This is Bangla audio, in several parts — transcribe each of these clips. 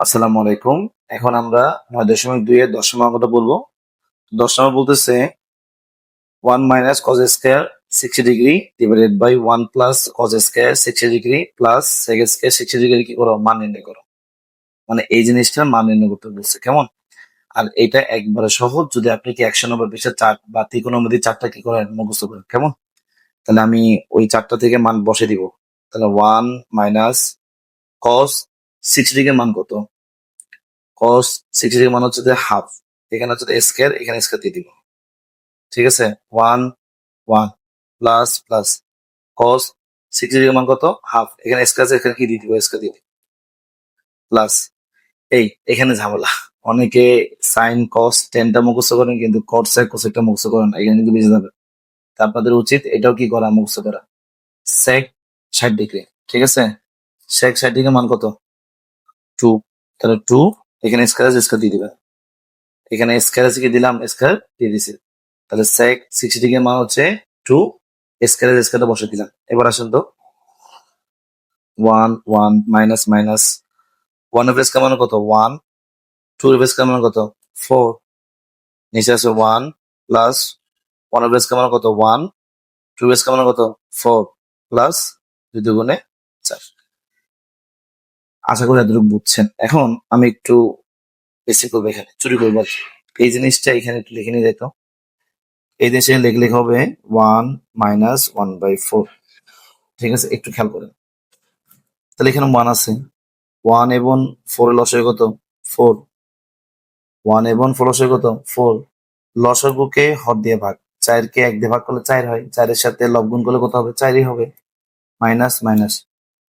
আসসালামু আলাইকুম। এখন আমরা 9.2 এর 10 নম্বর অঙ্কটা বলবো। 10 নম্বর বলতেছে 1 minus cos square 60 degree divided by 1 plus cos square 60 degree plus sec square 60 degree কি করো, মান নির্ণয় করো। মানে এই জিনিসটার মান নির্ণয় করতে বলছে, কেমন? আর এটা একবারে সহজ, যদি আপনি কি 100 নম্বর পৃষ্ঠার চার্ট বা ত্রিকোণমিতির চার্টটা কি করেন, মুখস্থ করেন, কেমন? তাহলে আমি ওই চার্টটা থেকে মান বসে দিব। তাহলে 1 মাইনাস cos 60 ডিগ্রির মান কত? cos 60 ডিগ্রি মান হচ্ছে যে হাফ, এখানে হচ্ছে স্কয়ার, এখানে স্কয়ার দিয়ে দিব। ঠিক আছে, 1 প্লাস প্লাস cos 60 ডিগ্রি মান কত? হাফ, এখানে স্কয়ার আছে, এখানে কি দিয়ে দিব? স্কয়ার দিয়ে দিব। প্লাস এই এখানে ঝামেলা, অনেকে সাইন cos টেনটা মুখস্থ করেন কিন্তু cos sec cosecটা মুখস্থ করেন না, এখানে কিন্তু বেঁচে যাবে। তা আপনাদের উচিত এটাও কি করা, মুখস্থ করা। sec 60 ডিগ্রি, ঠিক আছে, sec 60 ডিগ্রি মান কত? 2। তাহলে 2, এখানে স্কয়ার আছে, স্কয়ার দিয়ে দিবে। এখানে স্কয়ার আছে, কি দিলাম? স্কয়ার দিয়ে দিছি। তাহলে sec 60 ডিগ্রি মান হচ্ছে 2, স্কয়ারের স্কয়ারটা বসে দিলাম। এবার আসেন তো, 1 1 মাইনাস মাইনাস 1 এর স্কয়ার মানে কত? 1, 2 এর স্কয়ার মানে কত? 4, নিচে আছে 1 প্লাস 1 এর স্কয়ার মানে কত? 1, 2 এর স্কয়ার মানে কত? 4 প্লাস 2 দুগুণে 4। আশা করি এতটুকু বুঝছেন। এখন আমি একটু বেশি করবো, এখানে চুরি করবো আর কি। এই জিনিসটা এখানে একটু লিখে নিয়ে যেত, এই জিনিসটা লিখলে হবে 1 মাইনাস 1/4। ঠিক আছে, একটু খেয়াল করেন। তাহলে এখানে 1 আছে, 1 এবং 4 এর লসাগু কত? 4। 1 এবং 4 লসাগু কত? 4। লসাগুকে হর দিয়ে ভাগ, 4 কে 1 দিয়ে ভাগ করলে 4 হয়, 4 এর সাথে লব গুণ করলে কত হবে? 4ই হবে। মাইনাস মাইনাস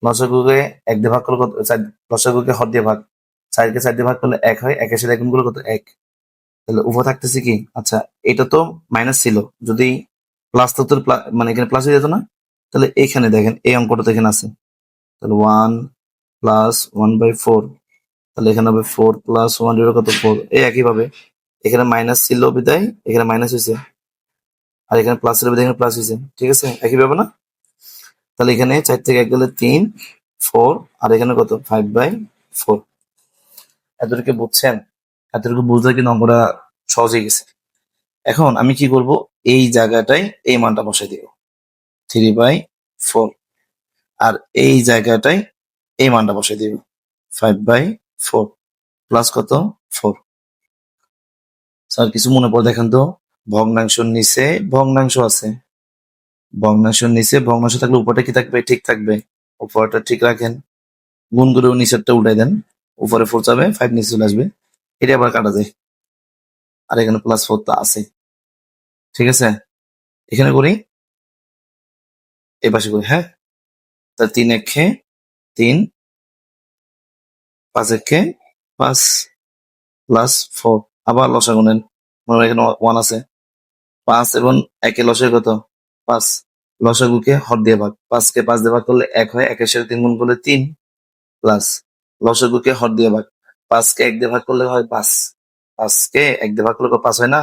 লসাগুকে 1 দিয়ে ভাগ করলে কত? 4। লসাগুকে হর দিয়ে ভাগ, 4 কে 4 দিয়ে ভাগ করলে 1 হয়, 1 এর সাথে 1 গুণ করলে কত? 1। তাহলে উভয় থাকতেছে কি? আচ্ছা, এটা তো মাইনাস ছিল, যদি প্লাস থাকতো মানে এখানে প্লাস হয়ে যেত না? তাহলে এখানে দেখেন, এই অঙ্কটা তো এখানে আছে। তাহলে 1 প্লাস 1/4, তাহলে এখানে হবে 4 প্লাস 1 এর কত? 4। এই একইভাবে এখানে মাইনাস ছিল বিদায় এখানে মাইনাস হয়েছে, আর এখানে প্লাস ছিল বিদায় এখানে প্লাস হয়েছে। ঠিক আছে, একইভাবে না? তাহলে এখানে 4 থেকে 1 গেলে 3, 4, আর এখানে কত? 5/4। এতটুকু বুঝছেন? এতটুকু বুঝলে কিন্তু অঙ্কটা সহজ হয়ে গেছে। এখন আমি কি করব, এই জায়গাটায় এই মানটা বসাই দিব, 3/4, আর এই জায়গাটায় এই মানটা বসাই দিব, 5/4 প্লাস কত? 4। স্যার কিছু মনে পড়ে দেখেন তো, ভগ্নাংশের নিচে ভগ্নাংশ আছে, ভগ্নাংশের নিচে ভগ্নাংশ থাকলে উপরটা কি থাকবে? ঠিক থাকবে। উপরটা ঠিক রাখেন, গুণ করে নিচেরটা উঠাই দেন, উপরে 4 যাবে, 5 নিচে চলে আসবে, এটা আবার কাটা যায়। আর এখানে +4 তো আছে। ঠিক আছে, এখানে করি, এই পাশে করি, হ্যাঁ। তাহলে 3 একে 3, 5 একে 5 প্লাস 4। আবার লসাগু নেন, মনে হয় এখানে 1 আছে। 5 এবং 1 এর লসাগু কত? 5। লসাগুকে হর দিয়ে ভাগ, 5 কে 5 দিয়ে ভাগ করলে 1 হয়, 1 এর সাথে 3 গুণ করলে 3, প্লাস লসাগুকে হর দিয়ে ভাগ, 5 কে 1 দিয়ে ভাগ করলে হয় 5, 5 কে 1 দিয়ে ভাগ করলে 5 হয় না?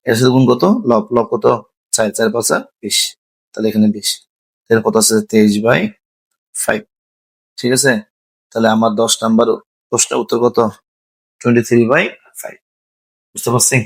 এর সাথে গুণ কত? লব, লব কত? 4, 4 5 20। তাহলে এখানে 20, এখানে কত আছে? 23/5। ঠিক আছে, তাহলে আমার 10 নাম্বার প্রশ্নের উত্তর কত? 23/5। বুঝতে পারছি?